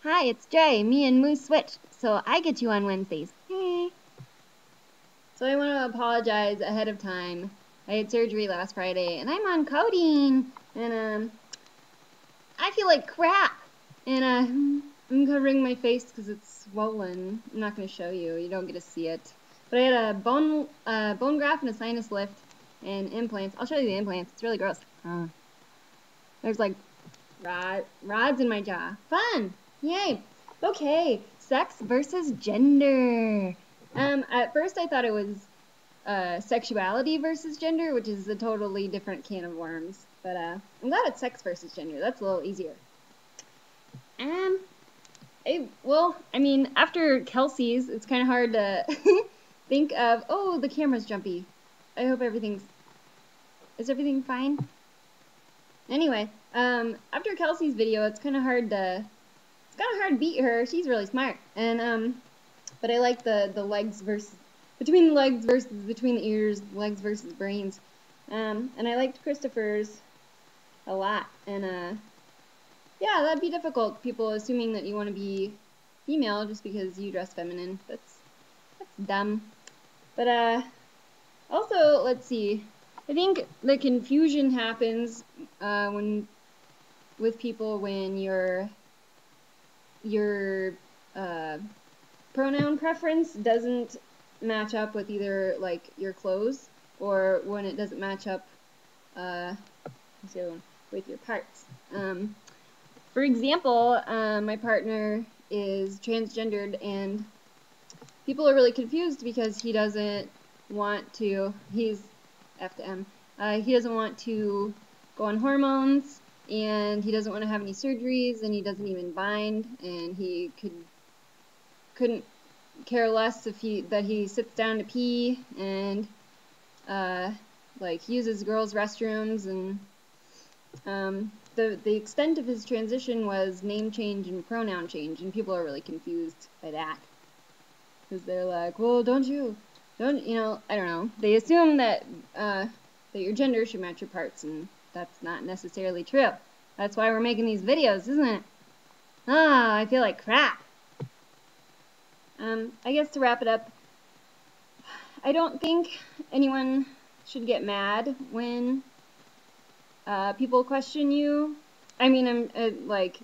Hi, it's Drey. Me and Moose switched, so I get you on Wednesdays. Hey. So I want to apologize ahead of time. I had surgery last Friday, and I'm on codeine, and I feel like crap. And I'm covering my face because it's swollen. I'm not going to show you. You don't get to see it. But I had a bone graft and a sinus lift and implants. I'll show you the implants. It's really gross. There's like rods in my jaw. Fun! Yay! Okay, sex versus gender. At first I thought it was sexuality versus gender, which is a totally different can of worms. But I'm glad it's sex versus gender. That's a little easier. I mean, after Kelsey's, it's kind of hard to think of. Oh, the camera's jumpy. I hope is everything fine? Anyway, after Kelsey's video, it's kind of hard to beat her. She's really smart. And but I like the legs versus between the legs versus between the ears, legs versus brains. And I liked Christopher's a lot. And yeah, that'd be difficult. People assuming that you want to be female just because you dress feminine. That's dumb. But also, let's see. I think the confusion happens with people when your pronoun preference doesn't match up with either like your clothes or when it doesn't match up what's the other one? With your parts. For example, my partner is transgendered and people are really confused because he doesn't want to, he's F to M, he doesn't want to go on hormones and he doesn't want to have any surgeries and he doesn't even bind and he couldn't care less if he sits down to pee and like uses girls' restrooms and the extent of his transition was name change and pronoun change, and people are really confused by that because they're like, well, don't you know, I don't know, they assume that that your gender should match your parts, and that's not necessarily true. That's why we're making these videos, isn't it? Ah, I feel like crap. I guess to wrap it up, I don't think anyone should get mad when people question you. I mean, I'm like,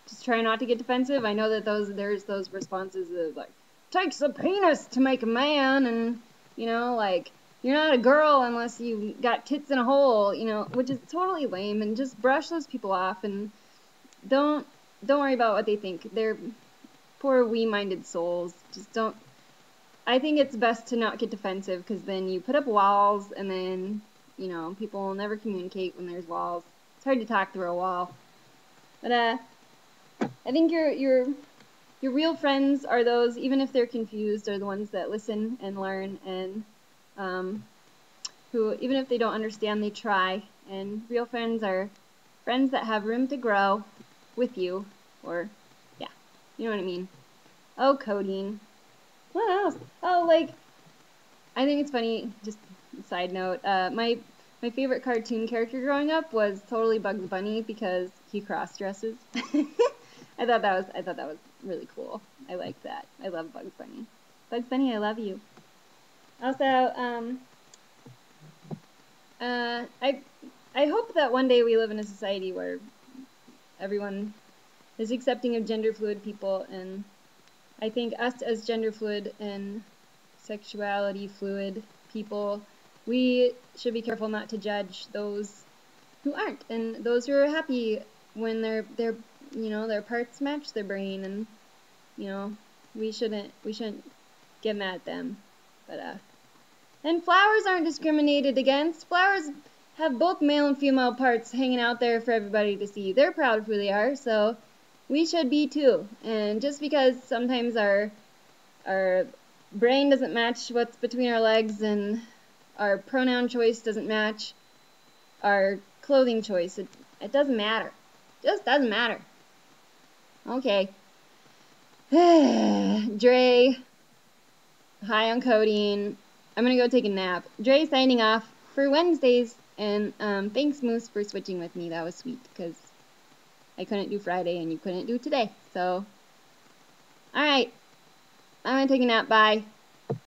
just try not to get defensive. I know that there's those responses of like, takes a penis to make a man, and you know, like, you're not a girl unless you got tits in a hole, you know, which is totally lame. And just brush those people off and don't worry about what they think. They're poor wee-minded souls. Just don't. I think it's best to not get defensive because then you put up walls and then, you know, people will never communicate when there's walls. It's hard to talk through a wall. But I think your real friends are those, even if they're confused, are the ones that listen and learn and who, even if they don't understand, they try. And real friends are friends that have room to grow with you, or yeah, you know what I mean. Oh, codeine. What else? Oh, like, I think it's funny, just a side note, my favorite cartoon character growing up was totally Bugs Bunny because he cross-dresses. I thought that was really cool. I like that. I love Bugs Bunny. Bugs Bunny, I love you. Also, I hope that one day we live in a society where everyone is accepting of gender fluid people, and I think us as gender fluid and sexuality fluid people, we should be careful not to judge those who aren't and those who are happy when their you know, their parts match their brain, and you know, we shouldn't get mad at them. But and flowers aren't discriminated against. Flowers have both male and female parts hanging out there for everybody to see. They're proud of who they are, so we should be too. And just because sometimes our brain doesn't match what's between our legs and our pronoun choice doesn't match our clothing choice, it doesn't matter. It just doesn't matter. Okay. Drey, high on codeine. I'm gonna go take a nap. Drey signing off for Wednesdays, and thanks Moose for switching with me. That was sweet because I couldn't do Friday and you couldn't do today. So, alright. I'm gonna take a nap. Bye.